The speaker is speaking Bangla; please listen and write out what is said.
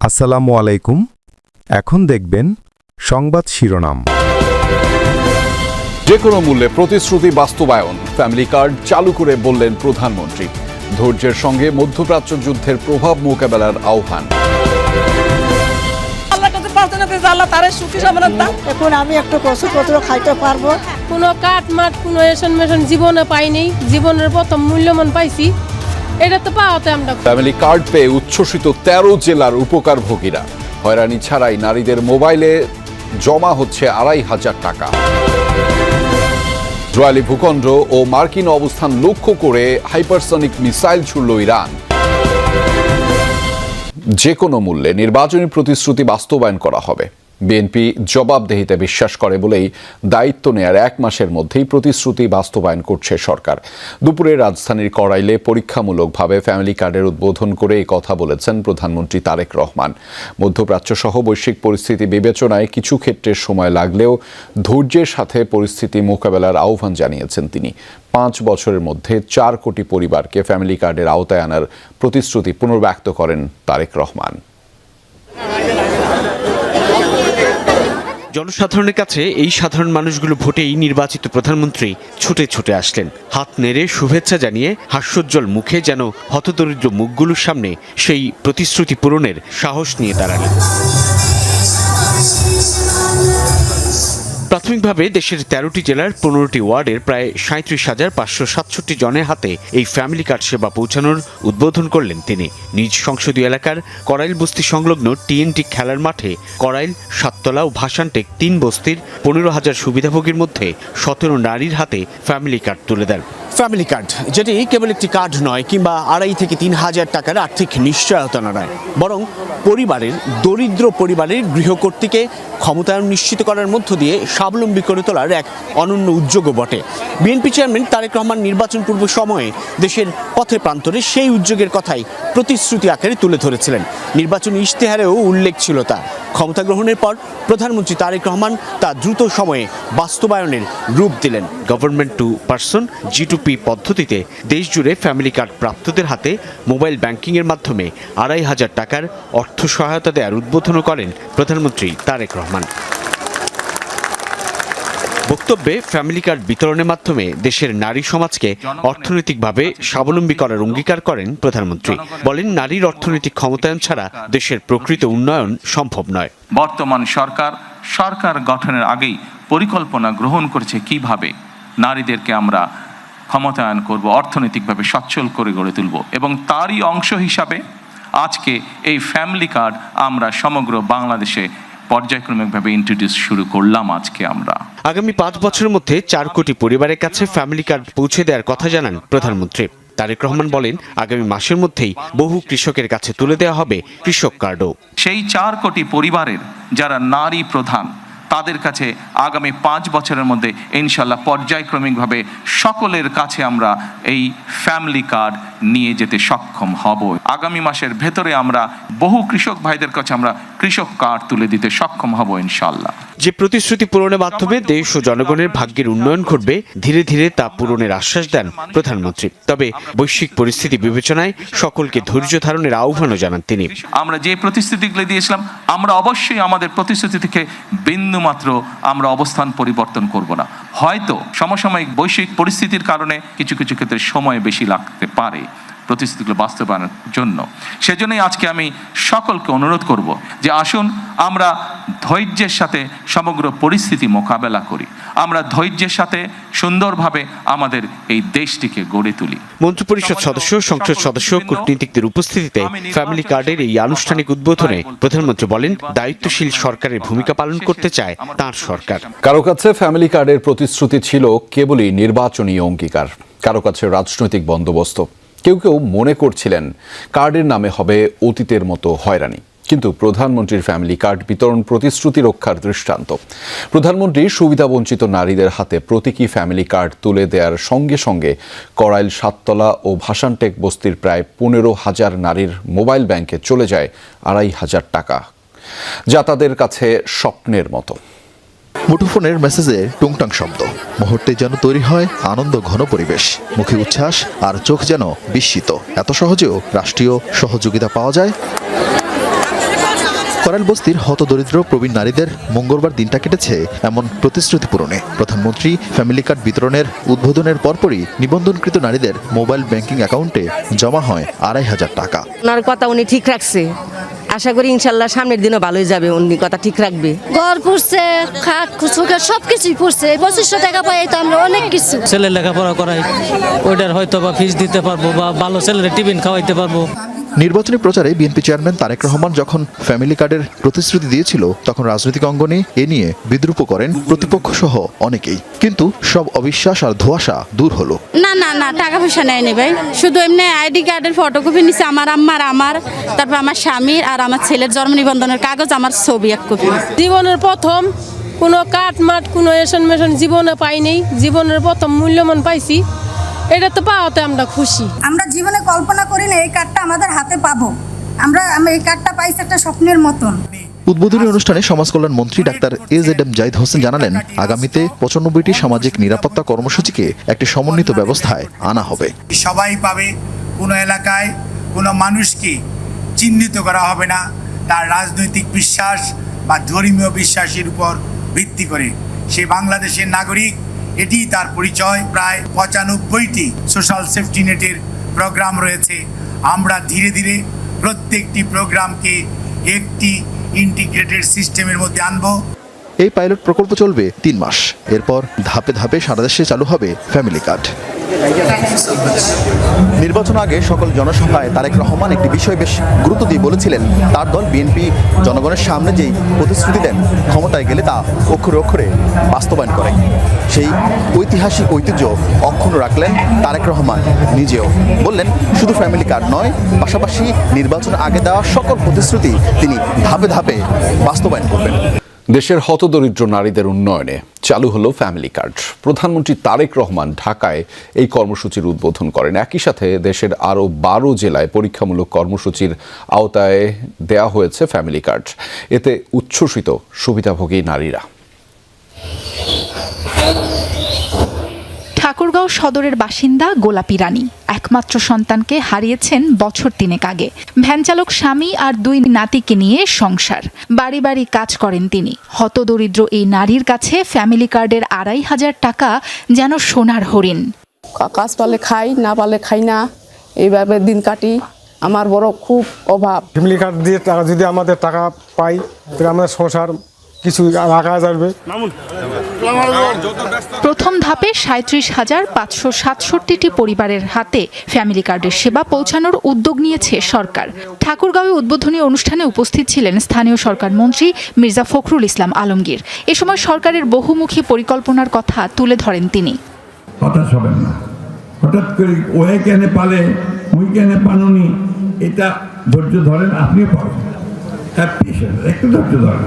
আসসালামু আলাইকুম। এখন দেখবেন সংবাদ শিরোনাম। যে কোনো মূল্যে প্রতিশ্রুতি বাস্তবায়ন, ফ্যামিলি কার্ড চালু করে বললেন প্রধানমন্ত্রী। ধৈর্যের সঙ্গে মধ্যপ্রাচ্য যুদ্ধের প্রভাব মোকাবেলার আহ্বান। এখন আমি একটু ওষুধপত্র খাইতে পারবো। কোনো কাঠ মাঠ কোনো এসন মেশন জীবনে পাইনি, জীবনের প্রথম মূল্যমান পাইছি, এটা তো পাওয়াতে আমরা। ফ্যামিলি কার্ড পেয়ে উচ্ছ্বসিত 13 জেলার উপকারভোগীরা। হয়রানি ছাড়াই নারীদের মোবাইলে জমা হচ্ছে 2,500 টাকা। ইসরায়েলি ভূখণ্ড ও মার্কিন অবস্থান লক্ষ্য করে হাইপারসনিক মিসাইল ছুড়ল ইরান। যে কোনো মূল্যে নির্বাচনী প্রতিশ্রুতি বাস্তবায়ন করা হবে। বিএনপি জবাবদিহিতে বিশ্বাস করে বলেই দায়িত্ব নেয়ার 1 মাসের মধ্যেই প্রতিশ্রুতি বাস্তবায়ন করছে সরকার। দুপুরে রাজধানীর কড়াইলে পরীক্ষামূলকভাবে ফ্যামিলি কার্ডের উদ্বোধন করে এই কথা বলেছেন প্রধানমন্ত্রী তারেক রহমান। মধ্যপ্রাচ্য সহ বৈশ্বিক পরিস্থিতি বিবেচনায় কিছু ক্ষেত্রে সময় লাগলেও ধৈর্যের সাথে পরিস্থিতি মোকাবেলার আহ্বান জানিয়েছেন তিনি। 5 বছরের মধ্যে 4 কোটি পরিবারকে ফ্যামিলি কার্ডের আওতায় আনার প্রতিশ্রুতি পুনর্ব্যক্ত করেন তারেক রহমান। জনসাধারণের কাছে এই সাধারণ মানুষগুলো ভোটেই নির্বাচিত প্রধানমন্ত্রী ছুটে ছুটে আসলেন। হাত নেড়ে শুভেচ্ছা জানিয়ে হাস্যোজ্জ্বল মুখে যেন হতদরিদ্র মুখগুলোর সামনে সেই প্রতিশ্রুতি পূরণের সাহস নিয়ে দাঁড়ালেন। প্রাথমিকভাবে দেশের 13টি জেলার 15টি ওয়ার্ডের প্রায় 37,567 জনের হাতে এই ফ্যামিলি কার্ড সেবা পৌঁছানোর উদ্বোধন করলেন তিনি। নিজ সংসদীয় এলাকার কড়াইল বস্তি সংলগ্ন টিএনটি খেলার মাঠে কড়াইল, সাততলা ও ভাসানটেক 3 বস্তির 15,000 সুবিধাভোগীর মধ্যে 17 নারীর হাতে ফ্যামিলি কার্ড তুলে দেন। ফ্যামিলি কার্ড, যেটি কেবল একটি কার্ড নয় কিংবা 2,500 থেকে 3,000 টাকার আর্থিক নিশ্চয়তা নয়, বরং দরিদ্র পরিবারের গৃহকর্ত্রীকে ক্ষমতায়ন নিশ্চিত করার মধ্য দিয়ে স্বাবলম্বী করে তোলার এক অনন্য উদ্যোগও বটে। বিএনপি চেয়ারম্যান তারেক রহমান নির্বাচন পূর্ব সময়ে দেশের পথে প্রান্তরে সেই উদ্যোগের কথাই প্রতিশ্রুতি আকারে তুলে ধরেছিলেন। নির্বাচনী ইশতেহারেও উল্লেখ ছিল তা। ক্ষমতা গ্রহণের পর প্রধানমন্ত্রী তারেক রহমান তা দ্রুত সময়ে বাস্তবায়নের রূপ দিলেন। গভর্নমেন্ট টু পারসন G2P পদ্ধতিতে দেশজুড়ে ফ্যামিলি কার্ড প্রাপ্তদের হাতে মোবাইল ব্যাংকিংয়ের মাধ্যমে 2,500 টাকার অর্থ সহায়তা দেওয়ার উদ্বোধনও করেন প্রধানমন্ত্রী তারেক রহমান। বক্তব্যে ফ্যামিলি কার্ড বিতরণের মাধ্যমে দেশের নারী সমাজকে অর্থনৈতিকভাবে স্বাবলম্বী করার অঙ্গীকার করেন প্রধানমন্ত্রী। বলেন, নারীর অর্থনৈতিক ক্ষমতায়ন ছাড়া দেশের প্রকৃত উন্নয়ন সম্ভব নয়। বর্তমান সরকার গঠনের আগেই পরিকল্পনা গ্রহণ করেছে কিভাবে নারীদেরকে আমরা ক্ষমতায়ন করব, অর্থনৈতিকভাবে সচ্ছল করে গড়ে তুলব, এবং তারই অংশ হিসাবে আজকে এই ফ্যামিলি কার্ড আমরা সমগ্র বাংলাদেশে পর্যায়ক্রমিকভাবে ইন্ট্রোডিউস শুরু করলাম। আজকে আমরা আগামী 5 বছরের মধ্যে 4 কোটি পরিবারের কাছে ফ্যামিলি কার্ড পৌঁছে দেওয়ার কথা জানান প্রধানমন্ত্রী। তারেক রহমান বলেন, আগামী মাসের মধ্যেই বহু কৃষকের কাছে তুলে দেওয়া হবে কৃষক কার্ডও। সেই 4 কোটি পরিবারের যারা নারী প্রধান, তাদের কাছে আগামী 5 বছরের মধ্যে ইনশাল্লাহ পর্যায়ক্রমিকভাবে সকলের কাছে আমরা এই ফ্যামিলি কার্ড নিয়ে যেতে সক্ষম হব। আগামী মাসের ভেতরে আমরা বহু কৃষক ভাইদের কাছে আমরা কৃষক কার্ড তুলে দিতে সক্ষম হব ইনশাল্লাহ। যে প্রতিশ্রুতি পূরণের মাধ্যমে দেশ ও জনগণের ভাগ্যের উন্নয়ন ঘটবে, ধীরে ধীরে তা পূরণের আশ্বাস দেন প্রধানমন্ত্রী। তবে বৈশ্বিক পরিস্থিতি বিবেচনায় সকলকে ধৈর্য ধারণের আহ্বানও জানান তিনি। আমরা যে প্রতিশ্রুতিগুলো দিয়েছিলাম, আমরা অবশ্যই আমাদের প্রতিশ্রুতি থেকে বিন্দুমাত্র আমরা অবস্থান পরিবর্তন করব না। হয়তো সমসাময়িক বৈশ্বিক পরিস্থিতির কারণে কিছু ক্ষেত্রে সময় বেশি লাগতে পারে প্রতিশ্রুতিগুলো বাস্তবায়নের জন্য। সেজন্যই আজকে আমি সকলকে অনুরোধ করব যে আসুন আমরা ধৈর্যের সাথে সমগ্র পরিস্থিতি মোকাবেলা করি, আমরা ধৈর্যের সাথে সুন্দরভাবে আমাদের এই দেশটিকে গড়ে তুলি। মন্ত্রিপরিষদ সদস্য, সংসদ সদস্য, কূটনীতিকদের উপস্থিতিতে ফ্যামিলি কার্ডের এই আনুষ্ঠানিক উদ্বোধনে প্রধানমন্ত্রী বলেন, দায়িত্বশীল সরকারের ভূমিকা পালন করতে চায় তার সরকার। কারো কাছে ফ্যামিলি কার্ডের প্রতিশ্রুতি ছিল কেবলই নির্বাচনী অঙ্গীকার, কারো কাছে রাজনৈতিক বন্দোবস্ত। কেউ মনে করছিলেন কার্ডের নামে হবে অতীতের মতো হয়রানি। কিন্তু প্রধানমন্ত্রীর ফ্যামিলি কার্ড বিতরণ প্রতিশ্রুতি রক্ষার দৃষ্টান্ত। প্রধানমন্ত্রী সুবিধাবঞ্চিত নারীদের হাতে প্রতীকী ফ্যামিলি কার্ড তুলে দেওয়ার সঙ্গে সঙ্গে কড়াইল, সাততলা ও ভাসানটেক বস্তির প্রায় 15,000 নারীর মোবাইল ব্যাংকে চলে যায় 2,500 টাকা, যা তাদের কাছে স্বপ্নের মতো। মুঠোফোনের মেসেজে টুংটাং শব্দ, মুহূর্তে যেন তৈরি হয় আনন্দ ঘন পরিবেশ, মুখে উচ্ছ্বাস আর চোখ যেন বিস্মিত। এত সহজেও রাষ্ট্রীয় সহযোগিতা পাওয়া যায়। করাইল বস্তির হতদরিদ্র প্রবীণ নারীদের মঙ্গলবার দিনটা কেটেছে এমন প্রতিশ্রুতি পূরণে। প্রধানমন্ত্রী ফ্যামিলি কার্ড বিতরণের উদ্বোধনের পরপরই নিবন্ধনকৃত নারীদের মোবাইল ব্যাংকিং অ্যাকাউন্টে জমা হয় ২৫০০ টাকা। ওনার কথা উনি ঠিক রাখছে, আশা করি ইনশাল্লাহ সামনের দিনও ভালোই যাবে, উনি কথা ঠিক রাখবে। ঘর পুষছে, খাট খুচুকে সবকিছুই পুষছে। ২৫০০ টাকা পাই তো আমরা অনেক কিছু। ছেলের লেখাপড়া করাই, ওইটার হয়তো বা ফিস দিতে পারবো বা ভালো ছেলের টিফিন খাওয়াইতে পারবো। নির্বাচনী প্রচারে বিএনপি চেয়ারম্যান তারেক রহমান যখন ফ্যামিলি কার্ডের প্রতিশ্রুতি দিয়েছিল, তখন রাজনৈতিক অঙ্গনে এ নিয়ে বিদ্রূপ করেন প্রতিপক্ষ সহ অনেকেই। কিন্তু সব অবিশ্বাস আর ধোঁয়াশা দূর হলো। না না না, টাকা পয়সা নেয়নি ভাই, শুধু এমনি আইডি কার্ডের ফটোকপি নিছে আমার আম্মার, আমার তারপর আমার স্বামীর আর আমার ছেলের জন্ম নিবন্ধনের কাগজ, আমার ছবি 1 কপি। জীবনের প্রথম কোনো কাট মাট কোনো এসন মেশন জীবনে পাইনি, জীবনের প্রথম মূল্যমান পাইছি, এটা তো পাওয়াতে আমরা খুশি। আমরা জীবনে কল্পনা করি না এই কার্ডটা আমাদের হাতে পাবো। আমরা এই কার্ডটা পাইছি একটা স্বপ্নের মতন। উদ্বোধনী অনুষ্ঠানে সমাজ কল্যাণ মন্ত্রী ডাক্তার AZM জাহিদ হোসেন জানালেন, আগামীতে ৯৫টি সামাজিক নিরাপত্তা কর্মসূচিকে একটি সমন্বিত ব্যবস্থায় আনা হবে। সবাই পাবে, কোনো এলাকায় কোনো মানুষকে চিহ্নিত করা হবে না তার রাজনৈতিক বিশ্বাস বা ধর্মীয় বিশ্বাসের উপর ভিত্তি করে। সে বাংলাদেশের নাগরিক, এটি তার পরিচয়। প্রায় ৯৫টি সোশ্যাল সেফটি নেটের প্রোগ্রাম রয়েছে। আমরা ধীরে ধীরে প্রত্যেকটি প্রোগ্রামকে একটি ইন্টিগ্রেটেড সিস্টেমের মধ্যে আনব। এই পাইলট প্রকল্প চলবে ৩ মাস। এরপর ধাপে ধাপে সারা দেশে চালু হবে ফ্যামিলি কার্ড। নির্বাচন আগে সকল জনসভায় তারেক রহমান একটি বিষয় বেশ গুরুত্ব দিয়ে বলেছিলেন, তার দল বিএনপি জনগণের সামনে যেই প্রতিশ্রুতি দেন, ক্ষমতায় গেলে তা অক্ষরে অক্ষরে বাস্তবায়ন করে। সেই ঐতিহাসিক ঐতিহ্য অক্ষুণ্ণ রাখলেন তারেক রহমান নিজেও। বললেন, শুধু ফ্যামিলি কার্ড নয়, পাশাপাশি নির্বাচন আগে দেওয়া সকল প্রতিশ্রুতি তিনি ধাপে ধাপে বাস্তবায়ন করবেন। দেশের হতদরিদ্র নারীদের উন্নয়নে চালু হলো ফ্যামিলি কার্ড। প্রধানমন্ত্রী তারেক রহমান ঢাকায় এই কর্মসূচির উদ্বোধন করেন। একই সাথে দেশের আরও ১২ জেলায় পরীক্ষামূলক কর্মসূচির আওতায় দেয়া হয়েছে ফ্যামিলি কার্ড। এতে উচ্ছ্বসিত সুবিধাভোগী নারীরা। ঠাকুরগাঁও সদরের বাসিন্দা গোলাপী রানী একমাত্র সন্তানকে হারিয়েছেন বছর ৩ আগে। ভ্যানচালক স্বামী আর 2 নাতিকে নিয়ে সংসার। বাড়ি বাড়ি কাজ করেন তিনি। হতদরিদ্র এই নারীর কাছে ফ্যামিলি কার্ডের ২৫০০ টাকা যেন সোনার হরিণ। কাজ পালে খাই, না পালে খাই না, এইভাবে দিন কাটি। আমার বড় খুব অভাব। ফ্যামিলি কার্ড দিয়ে যদি আমাদের টাকা পাই, তাহলে আমাদের সংসার কিছু রাখা যাবে। প্রথম ধাপে ৩৭,৫৬৭টি পরিবারের হাতে ফ্যামিলি কার্ডের সেবা পৌঁছানোর উদ্যোগ নিয়েছে সরকার। ঠাকুরগাঁওয়ে উদ্বোধনী অনুষ্ঠানে উপস্থিত ছিলেন স্থানীয় সরকার মন্ত্রী মির্জা ফখরুল ইসলাম আলমগীর। এ সময় সরকারের বহুমুখী পরিকল্পনার কথা তুলে ধরেন তিনি। হতাশ হবেন না, হঠাৎ করে ওয়ে কেন পালে মুই কেন পানুনি, এটা ধৈর্য ধরেন, আপনিও পাবেন। একটু ধৈর্য ধরেন।